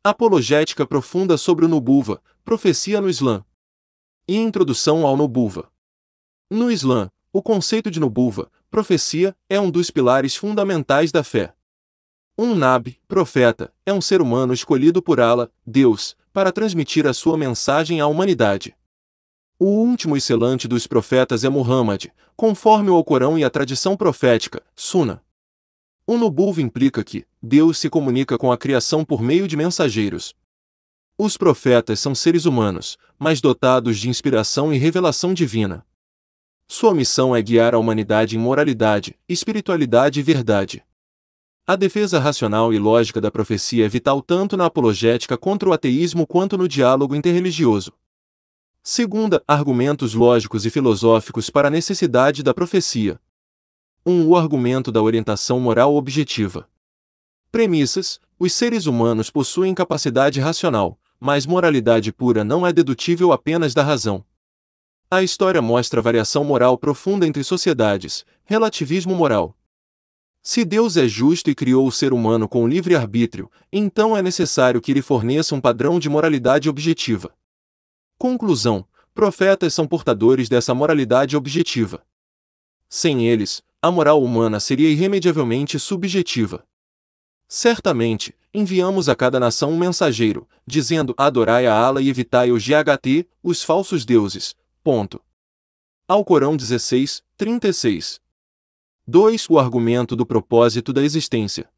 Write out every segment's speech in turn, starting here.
Apologética profunda sobre o Nubuwa, profecia no Islã. E introdução ao Nubuwa. No Islã, o conceito de Nubuwa, profecia, é um dos pilares fundamentais da fé. Um Nabi, profeta, é um ser humano escolhido por Allah, Deus, para transmitir a sua mensagem à humanidade. O último e selante dos profetas é Muhammad, conforme o Alcorão e a tradição profética, Sunna. O Nubuwa implica que Deus se comunica com a criação por meio de mensageiros. Os profetas são seres humanos, mas dotados de inspiração e revelação divina. Sua missão é guiar a humanidade em moralidade, espiritualidade e verdade. A defesa racional e lógica da profecia é vital tanto na apologética contra o ateísmo quanto no diálogo interreligioso. Segunda, argumentos lógicos e filosóficos para a necessidade da profecia. O argumento da orientação moral objetiva. Premissas: os seres humanos possuem capacidade racional, mas moralidade pura não é dedutível apenas da razão. A história mostra variação moral profunda entre sociedades, relativismo moral. Se Deus é justo e criou o ser humano com livre-arbítrio, então é necessário que lhe forneça um padrão de moralidade objetiva. Conclusão: profetas são portadores dessa moralidade objetiva. Sem eles, a moral humana seria irremediavelmente subjetiva. Certamente, enviamos a cada nação um mensageiro, dizendo: adorai a Allah e evitai os GHT, os falsos deuses. Alcorão 16, 36. 2. O argumento do propósito da existência.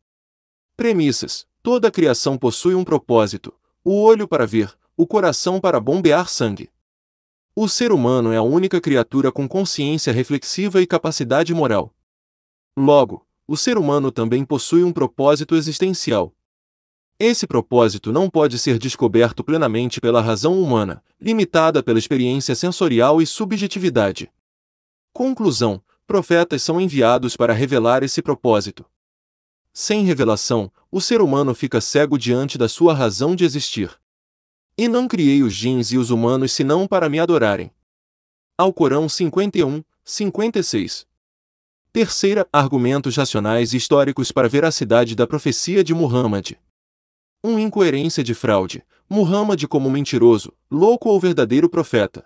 Premissas: toda a criação possui um propósito, o olho para ver, o coração para bombear sangue. O ser humano é a única criatura com consciência reflexiva e capacidade moral. Logo, o ser humano também possui um propósito existencial. Esse propósito não pode ser descoberto plenamente pela razão humana, limitada pela experiência sensorial e subjetividade. Conclusão: profetas são enviados para revelar esse propósito. Sem revelação, o ser humano fica cego diante da sua razão de existir. E não criei os jins e os humanos senão para me adorarem. Alcorão 51, 56. Terceira, argumentos racionais e históricos para a veracidade da profecia de Muhammad. Incoerência de fraude. Muhammad como mentiroso, louco ou verdadeiro profeta.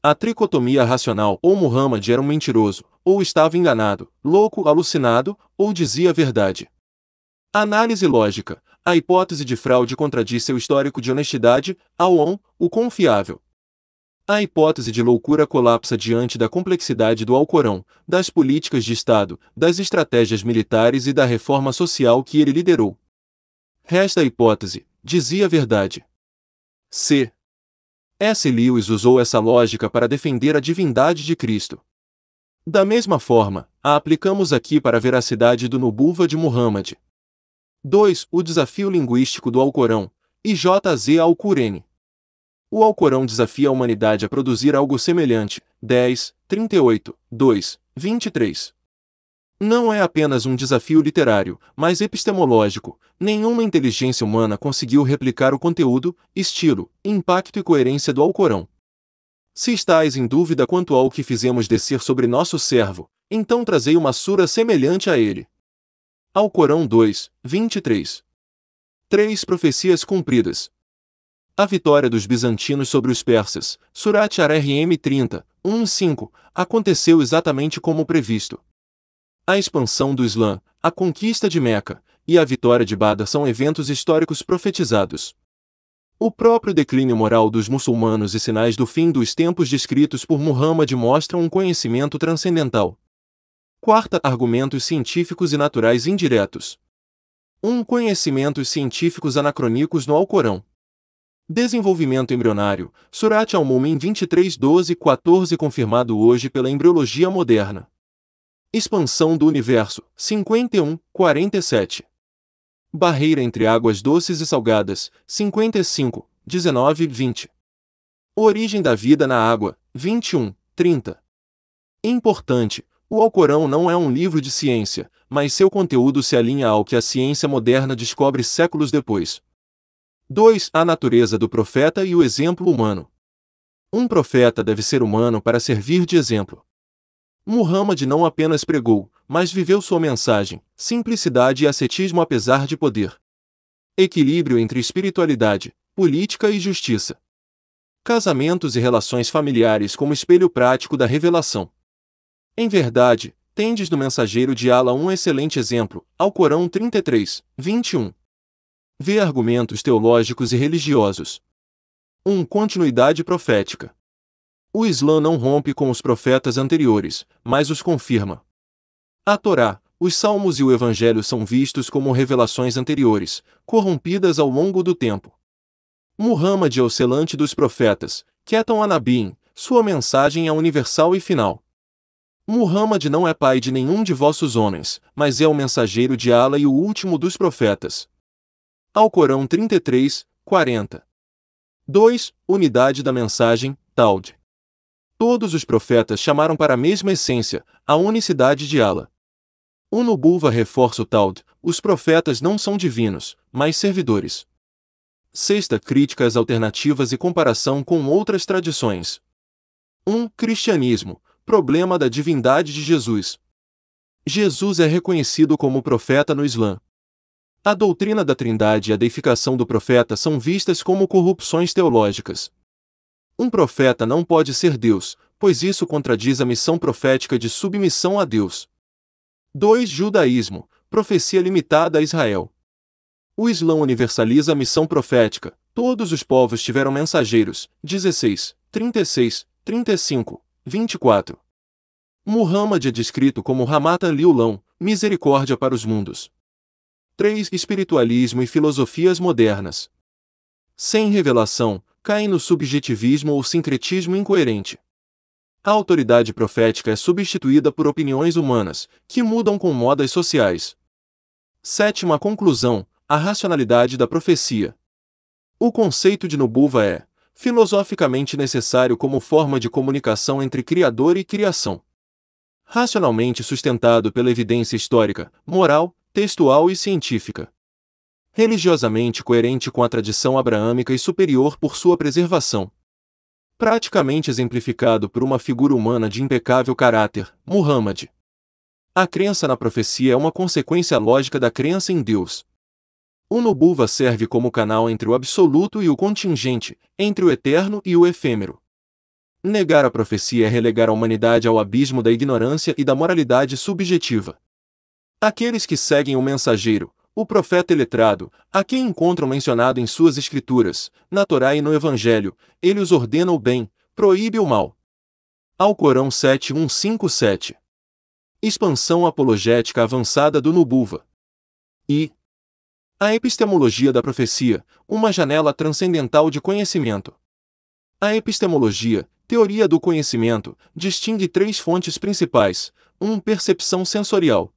A tricotomia racional: ou Muhammad era um mentiroso, ou estava enganado, louco, alucinado, ou dizia a verdade. Análise lógica: a hipótese de fraude contradiz seu histórico de honestidade, o confiável. A hipótese de loucura colapsa diante da complexidade do Alcorão, das políticas de Estado, das estratégias militares e da reforma social que ele liderou. Resta a hipótese: dizia a verdade. C. S. Lewis usou essa lógica para defender a divindade de Cristo. Da mesma forma, a aplicamos aqui para a veracidade do Nubuwa de Muhammad. 2. O desafio linguístico do Alcorão, IJZ Al-Qur'ani. O Alcorão desafia a humanidade a produzir algo semelhante. 10, 38, 2, 23. Não é apenas um desafio literário, mas epistemológico. Nenhuma inteligência humana conseguiu replicar o conteúdo, estilo, impacto e coerência do Alcorão. Se estáis em dúvida quanto ao que fizemos descer sobre nosso servo, então trazei uma sura semelhante a ele. Alcorão 2, 23. 3. Profecias cumpridas. A vitória dos bizantinos sobre os persas, Surat Ar-Rm 30, 1-5, aconteceu exatamente como previsto. A expansão do Islã, a conquista de Meca e a vitória de Badr são eventos históricos profetizados. O próprio declínio moral dos muçulmanos e sinais do fim dos tempos descritos por Muhammad mostram um conhecimento transcendental. Quarta, argumentos científicos e naturais indiretos. Conhecimentos científicos anacrônicos no Alcorão. Desenvolvimento embrionário, Surat Al-Mumin 23, 12 e 14 confirmado hoje pela embriologia moderna. Expansão do universo, 51, 47. Barreira entre águas doces e salgadas, 55, 19 e 20. Origem da vida na água, 21, 30. Importante, o Alcorão não é um livro de ciência, mas seu conteúdo se alinha ao que a ciência moderna descobre séculos depois. 2. A natureza do profeta e o exemplo humano. Um profeta deve ser humano para servir de exemplo. Muhammad não apenas pregou, mas viveu sua mensagem, simplicidade e ascetismo apesar de poder. Equilíbrio entre espiritualidade, política e justiça. Casamentos e relações familiares como espelho prático da revelação. Em verdade, tendes no mensageiro de Allah um excelente exemplo, Alcorão 33, 21. Vê argumentos teológicos e religiosos. 1. Continuidade profética. O Islã não rompe com os profetas anteriores, mas os confirma. A Torá, os Salmos e o Evangelho são vistos como revelações anteriores, corrompidas ao longo do tempo. Muhammad é o selante dos profetas, Ketam Anabim, sua mensagem é universal e final. Muhammad não é pai de nenhum de vossos homens, mas é o mensageiro de Allah e o último dos profetas. Alcorão 33, 40. 2. Unidade da mensagem, Tawhid. Todos os profetas chamaram para a mesma essência, a unicidade de Allah. O Nubuwa reforça o Tawhid, os profetas não são divinos, mas servidores. 6. Críticas alternativas e comparação com outras tradições. 1. Cristianismo, problema da divindade de Jesus. Jesus é reconhecido como profeta no Islã. A doutrina da Trindade e a deificação do profeta são vistas como corrupções teológicas. Um profeta não pode ser Deus, pois isso contradiz a missão profética de submissão a Deus. 2. Judaísmo, profecia limitada a Israel. O Islã universaliza a missão profética, todos os povos tiveram mensageiros, 16, 36, 35, 24. Muhammad é descrito como Rahmatan lil-Alam, misericórdia para os mundos. 3. Espiritualismo e filosofias modernas. Sem revelação, caem no subjetivismo ou sincretismo incoerente. A autoridade profética é substituída por opiniões humanas, que mudam com modas sociais. 7. Conclusão, a racionalidade da profecia. O conceito de Nubuwa é, filosoficamente necessário como forma de comunicação entre Criador e criação. Racionalmente sustentado pela evidência histórica, moral, textual e científica. Religiosamente coerente com a tradição abraâmica e superior por sua preservação. Praticamente exemplificado por uma figura humana de impecável caráter, Muhammad. A crença na profecia é uma consequência lógica da crença em Deus. O Nubuwa serve como canal entre o absoluto e o contingente, entre o eterno e o efêmero. Negar a profecia é relegar a humanidade ao abismo da ignorância e da moralidade subjetiva. Aqueles que seguem o mensageiro, o profeta iletrado, a quem encontram mencionado em suas escrituras, na Torá e no Evangelho, ele os ordena o bem, proíbe o mal. Alcorão 7.157. Expansão apologética avançada do Nubuwa. E a epistemologia da profecia, uma janela transcendental de conhecimento. A epistemologia, teoria do conhecimento, distingue três fontes principais: 1. Percepção sensorial.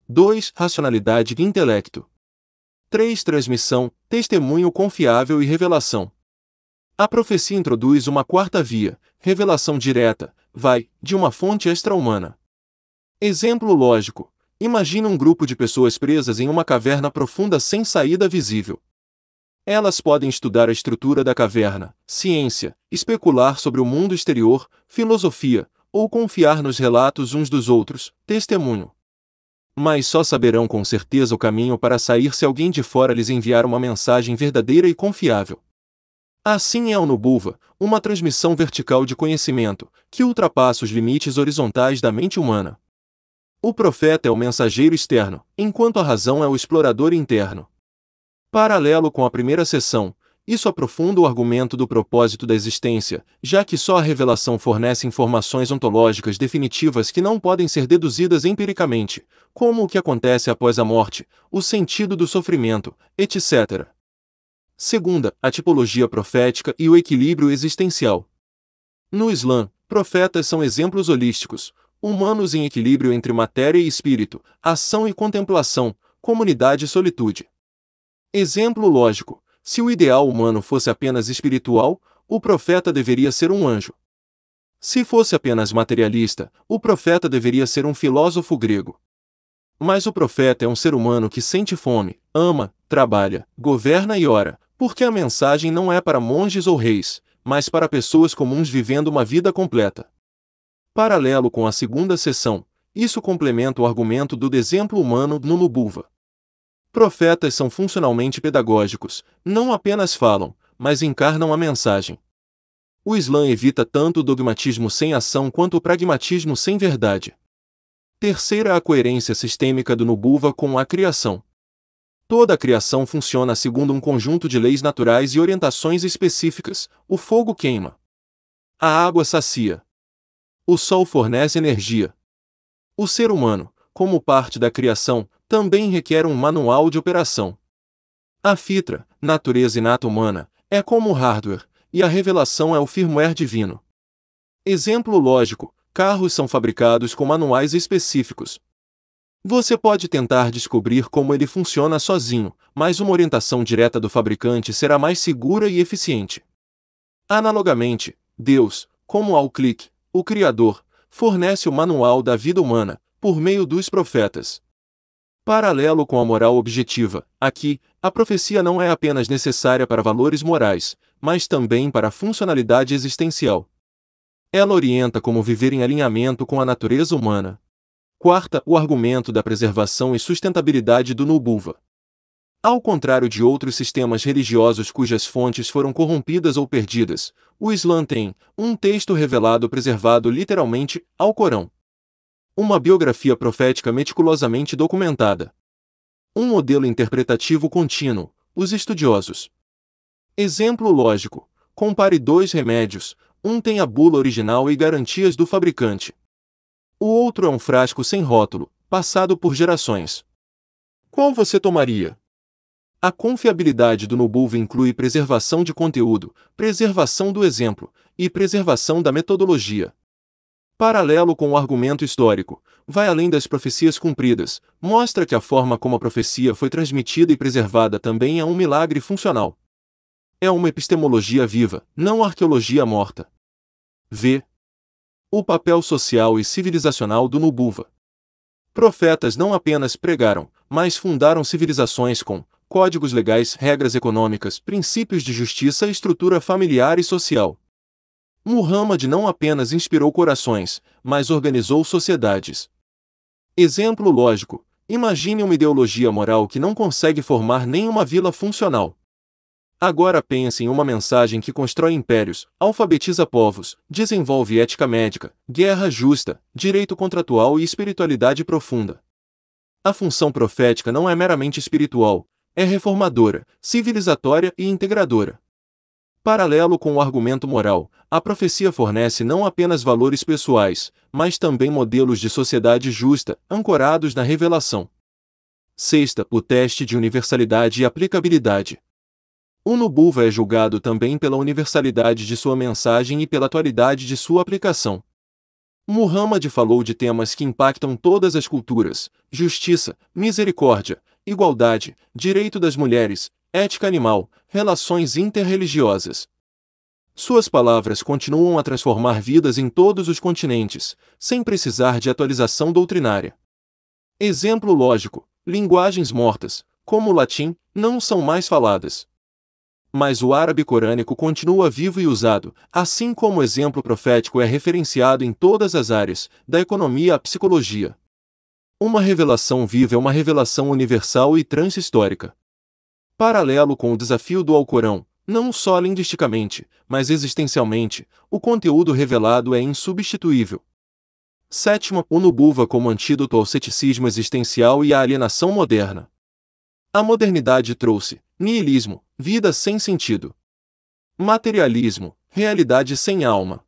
2. Racionalidade e intelecto. 3. Transmissão, testemunho confiável e revelação. A profecia introduz uma quarta via, revelação direta, vai, de uma fonte extra-humana. Exemplo lógico. Imagine um grupo de pessoas presas em uma caverna profunda sem saída visível. Elas podem estudar a estrutura da caverna, ciência, especular sobre o mundo exterior, filosofia, ou confiar nos relatos uns dos outros, testemunho. Mas só saberão com certeza o caminho para sair se alguém de fora lhes enviar uma mensagem verdadeira e confiável. Assim é o Nubuwa, uma transmissão vertical de conhecimento, que ultrapassa os limites horizontais da mente humana. O profeta é o mensageiro externo, enquanto a razão é o explorador interno. Paralelo com a primeira seção, isso aprofunda o argumento do propósito da existência, já que só a revelação fornece informações ontológicas definitivas que não podem ser deduzidas empiricamente, como o que acontece após a morte, o sentido do sofrimento, etc. Segunda, a tipologia profética e o equilíbrio existencial. No Islã, profetas são exemplos holísticos, humanos em equilíbrio entre matéria e espírito, ação e contemplação, comunidade e solitude. Exemplo lógico. Se o ideal humano fosse apenas espiritual, o profeta deveria ser um anjo. Se fosse apenas materialista, o profeta deveria ser um filósofo grego. Mas o profeta é um ser humano que sente fome, ama, trabalha, governa e ora, porque a mensagem não é para monges ou reis, mas para pessoas comuns vivendo uma vida completa. Paralelo com a segunda seção, isso complementa o argumento do exemplo humano no Nubuwa. Profetas são funcionalmente pedagógicos, não apenas falam, mas encarnam a mensagem. O Islã evita tanto o dogmatismo sem ação quanto o pragmatismo sem verdade. Terceira, a coerência sistêmica do Nubuwa com a criação. Toda a criação funciona segundo um conjunto de leis naturais e orientações específicas. O fogo queima. A água sacia. O sol fornece energia. O ser humano, como parte da criação, também requer um manual de operação. A fitra, natureza inata humana, é como o hardware, e a revelação é o firmware divino. Exemplo lógico: carros são fabricados com manuais específicos. Você pode tentar descobrir como ele funciona sozinho, mas uma orientação direta do fabricante será mais segura e eficiente. Analogamente, Deus, como Al-Click, o Criador, fornece o manual da vida humana, por meio dos profetas. Paralelo com a moral objetiva, aqui, a profecia não é apenas necessária para valores morais, mas também para a funcionalidade existencial. Ela orienta como viver em alinhamento com a natureza humana. Quarta, o argumento da preservação e sustentabilidade do Nubuwa. Ao contrário de outros sistemas religiosos cujas fontes foram corrompidas ou perdidas, o Islã tem um texto revelado preservado literalmente, ao Corão. Uma biografia profética meticulosamente documentada. Um modelo interpretativo contínuo, os estudiosos. Exemplo lógico: compare dois remédios, um tem a bula original e garantias do fabricante. O outro é um frasco sem rótulo, passado por gerações. Qual você tomaria? A confiabilidade do Nubuwa inclui preservação de conteúdo, preservação do exemplo, e preservação da metodologia. Paralelo com o argumento histórico, vai além das profecias cumpridas, mostra que a forma como a profecia foi transmitida e preservada também é um milagre funcional. É uma epistemologia viva, não arqueologia morta. V. O papel social e civilizacional do Nubuwa. Profetas não apenas pregaram, mas fundaram civilizações com códigos legais, regras econômicas, princípios de justiça e estrutura familiar e social. Muhammad não apenas inspirou corações, mas organizou sociedades. Exemplo lógico: imagine uma ideologia moral que não consegue formar nenhuma vila funcional. Agora pense em uma mensagem que constrói impérios, alfabetiza povos, desenvolve ética médica, guerra justa, direito contratual e espiritualidade profunda. A função profética não é meramente espiritual, é reformadora, civilizatória e integradora. Paralelo com o argumento moral, a profecia fornece não apenas valores pessoais, mas também modelos de sociedade justa, ancorados na revelação. Sexta, o teste de universalidade e aplicabilidade. O Nubuwa é julgado também pela universalidade de sua mensagem e pela atualidade de sua aplicação. Muhammad falou de temas que impactam todas as culturas: justiça, misericórdia, igualdade, direito das mulheres, ética animal, relações interreligiosas. Suas palavras continuam a transformar vidas em todos os continentes, sem precisar de atualização doutrinária. Exemplo lógico: linguagens mortas, como o latim, não são mais faladas. Mas o árabe corânico continua vivo e usado, assim como o exemplo profético é referenciado em todas as áreas, da economia à psicologia. Uma revelação viva é uma revelação universal e transhistórica. Paralelo com o desafio do Alcorão, não só linguisticamente, mas existencialmente, o conteúdo revelado é insubstituível. Sétima, o Nubuwa como antídoto ao ceticismo existencial e à alienação moderna. A modernidade trouxe niilismo, vida sem sentido. Materialismo, realidade sem alma.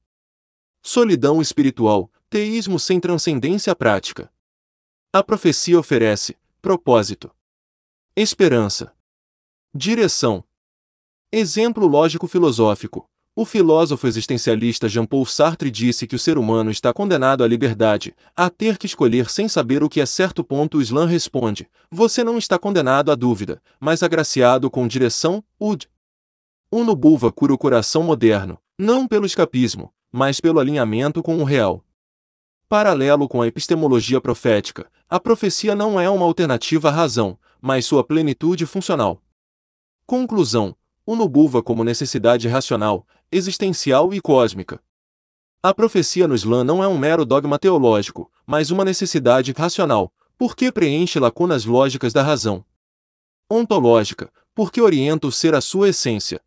Solidão espiritual, teísmo sem transcendência prática. A profecia oferece propósito, esperança, direção. Exemplo lógico-filosófico: o filósofo existencialista Jean-Paul Sartre disse que o ser humano está condenado à liberdade, a ter que escolher sem saber o que é certo. O Islã responde: você não está condenado à dúvida, mas agraciado com direção, ud. O Nubuwa cura o coração moderno, não pelo escapismo, mas pelo alinhamento com o real. Paralelo com a epistemologia profética, a profecia não é uma alternativa à razão, mas sua plenitude funcional. Conclusão: o Nubuwa como necessidade racional, existencial e cósmica. A profecia no Islã não é um mero dogma teológico, mas uma necessidade racional, porque preenche lacunas lógicas da razão. Ontológica, porque orienta o ser à sua essência.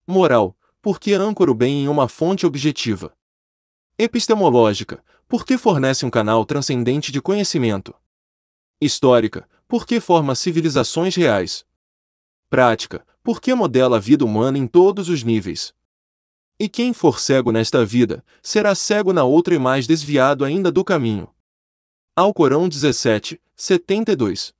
Moral, porque âncora o bem em uma fonte objetiva. Epistemológica, porque fornece um canal transcendente de conhecimento. Histórica, porque forma civilizações reais. Prática, porque modela a vida humana em todos os níveis. E quem for cego nesta vida, será cego na outra e mais desviado ainda do caminho. Alcorão 17, 72.